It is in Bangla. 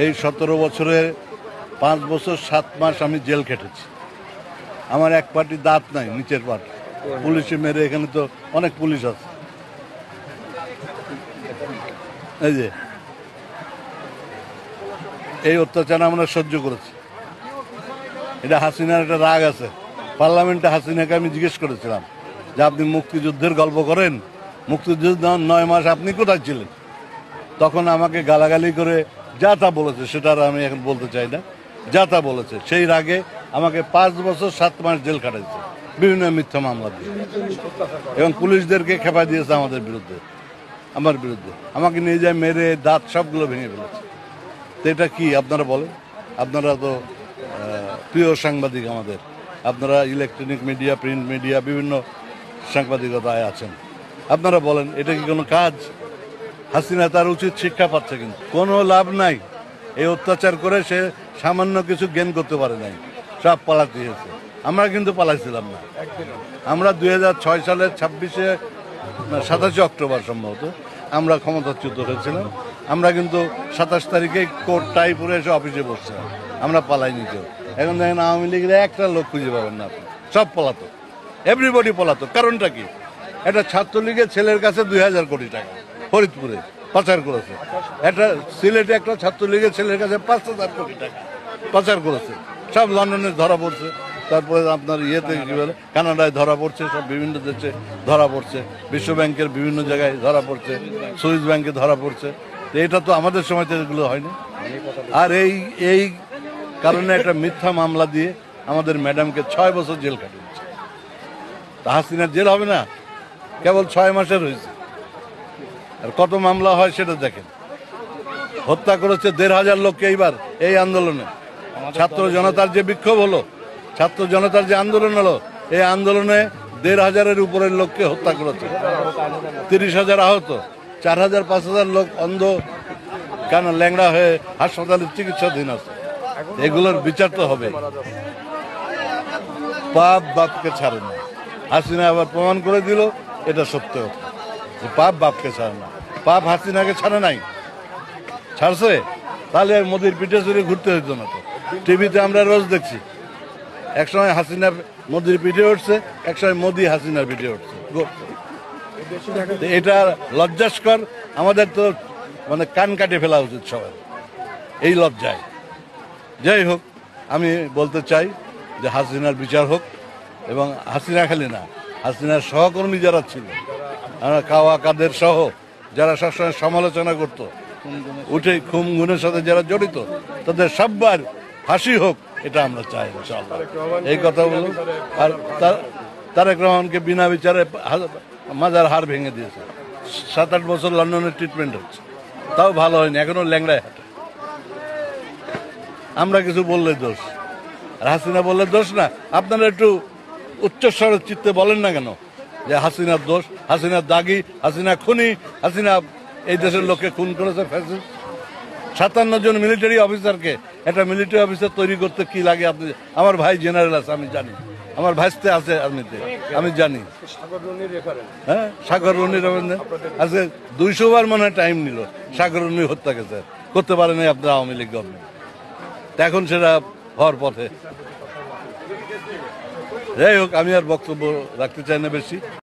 এই 17 বছরে 5 বছর 7 মাস আমি জেল খেটেছি। আমার এক পাটি দাঁত নাই, নিচের পাট পুলিশে মেরে, এখানে তো অনেক পুলিশ আছে। এই যে এই অত্যাচার আমরা সহ্য করেছি। এটা হাসিনার একটা রাগ আছে। পার্লামেন্টে হাসিনাকে আমি জিজ্ঞেস করেছিলাম যে আপনি মুক্তিযুদ্ধের গল্প করেন, মুক্তিযুদ্ধ 9 মাস আপনি কোথায় ছিলেন? তখন আমাকে গালাগালি করে যা তা বলেছে, সেটা আর আমি এখন বলতে চাই না। যা তা বলেছে, সেই রাগে আমাকে 5 বছর 7 মাস জেল খাটাইছে বিভিন্ন মিথ্যা মামলা দিয়ে, এবং পুলিশদেরকে খেপা দিয়েছে আমার বিরুদ্ধে। আমাকে নিয়ে যায় মেরে দাঁত সবগুলো ভেঙে ফেলেছে। তো এটা কি আপনারা বলেন? আপনারা তো প্রিয় সাংবাদিক আমাদের, আপনারা ইলেকট্রনিক মিডিয়া, প্রিন্ট মিডিয়া, বিভিন্ন সাংবাদিকতায় আছেন। আপনারা বলেন, এটা কি কোনো কাজ? হাসিনা তার উচিত শিক্ষা পাচ্ছে, কিন্তু কোনো লাভ নাই। এই অত্যাচার করে সে সামান্য কিছু জ্ঞান করতে পারে নাই, সব পালাতে হয়েছে। আমরা কিন্তু পালাইছিলাম না। আমরা 2006 সালের 27 অক্টোবর সম্ভবত আমরা ক্ষমতাচ্যুত হয়েছিলাম। আমরা কিন্তু 27 তারিখে কোর্ট টাই পরে এসে অফিসে বসছিলাম। আমরা পালাইনি কেউ। এখন দেখেন আওয়ামী লীগের একটা লোক খুঁজে পাবেন না আপনি, সব পলাতো, এভরিবডি পলাতো। কারণটা কি? একটা ছাত্রলীগের ছেলের কাছে 2000 কোটি টাকা ফরিদপুরে পাচার করেছে। একটা সিলেটে একটা ছাত্রলীগের ছেলের কাছে 5000 কোটি টাকা পাচার করেছে। সব লন্ডনে ধরা পড়ছে, তারপরে আপনার ইয়েতে কি বলে কানাডায় ধরা পড়ছে, সব বিভিন্ন দেশে ধরা পড়ছে, বিশ্ব ব্যাংকের বিভিন্ন জায়গায় ধরা পড়ছে, সুইস ব্যাংকে ধরা পড়ছে। এটা তো আমাদের সময় তো এগুলো হয়নি। আর এই কারণে একটা মিথ্যা মামলা দিয়ে আমাদের ম্যাডামকে 6 বছর জেল কাটিয়েছে। তা হাসিনার জেল হবে না, কেবল 6 মাসের হয়েছে। আর কত মামলা হয় সেটা দেখেন। হত্যা করেছে 1500 লোককে এইবার এই আন্দোলনে। ছাত্র জনতার যে বিক্ষোভ হলো, ছাত্র জনতার যে আন্দোলন হলো, এই আন্দোলনে 1500-এর উপরের লোককে হত্যা করেছে। 30,000 আহত, 4000-5000 লোক অন্ধ কেন ল্যাংড়া হয়ে হাসপাতালে চিকিৎসাধীন আছে। এগুলোর বিচার তো হবে। পাপ বাপকে ছাড়ে না। হাসিনা আবার প্রমাণ করে দিল এটা সত্য কথা, যে পাপ বাপকে ছাড়ে না। পাপ হাসিনাকে ছাড়ে নাই, ছাড়ছে তাহলে মোদির পিঠে চড়ে ঘুরতে হইতো না। তো টিভিতে আমরা রোজ দেখছি, একসময় হাসিনা মোদির পিঠে উঠছে, একসময় মোদি হাসিনার পিঠে উঠছে। এটা লজ্জাস্কর। আমাদের তো মানে কান কাটে ফেলা উচিত সবাই এই লজ্জায়। যাই হোক, আমি বলতে চাই যে হাসিনার বিচার হোক, এবং হাসিনা খালি না, হাসিনার সহকর্মী যারা ছিল, কাওয়া কাদের সহ, যারা সবসময় সমালোচনা করত, উঠে খুন গুণের সাথে যারা জড়িত, তাদের সববার ফাঁসি হোক, এটা আমরা চাই ইনশাআল্লাহ। এই কথা বলুন। আর তারেক রহমানকে বিনা বিচারে মাজার হাড় ভেঙে দিয়েছে। 7-8 বছর লন্ডনের ট্রিটমেন্ট হচ্ছে, তাও ভালো হয়নি, এখনো ল্যাংড়ায় হাঁটে। আমরা কিছু বললে দোষ, আর হাসিনা বললে দোষ না। আপনারা একটু উচ্চস্বরের চিত্তে বলেন না কেন যে হাসিনার দোষ, হাসিনার দাগি, হাসিনা খুনি, হাসিনা এই দেশের লোককে খুন করেছে। 57 জন মিলিটারি অফিসারকে একটা মিলিটারি অফিসার তৈরি করতে কি লাগে আপনি? আমার ভাই জেনারেল আছে, আমি জানি, আমার ভাইস্তে আছে আর্মিতে, আমি জানি। হ্যাঁ, সাগর রনির আজকে 200 বার মনে হয় টাইম নিল সাগর রনি হত্যাকে স্যার করতে পারে নাই আপনার আওয়ামী লীগ গভর্নমেন্ট। এখন সেটা হওয়ার পথে। যাই হোক, আমি আর বক্তব্য রাখতে চাই না বেশি।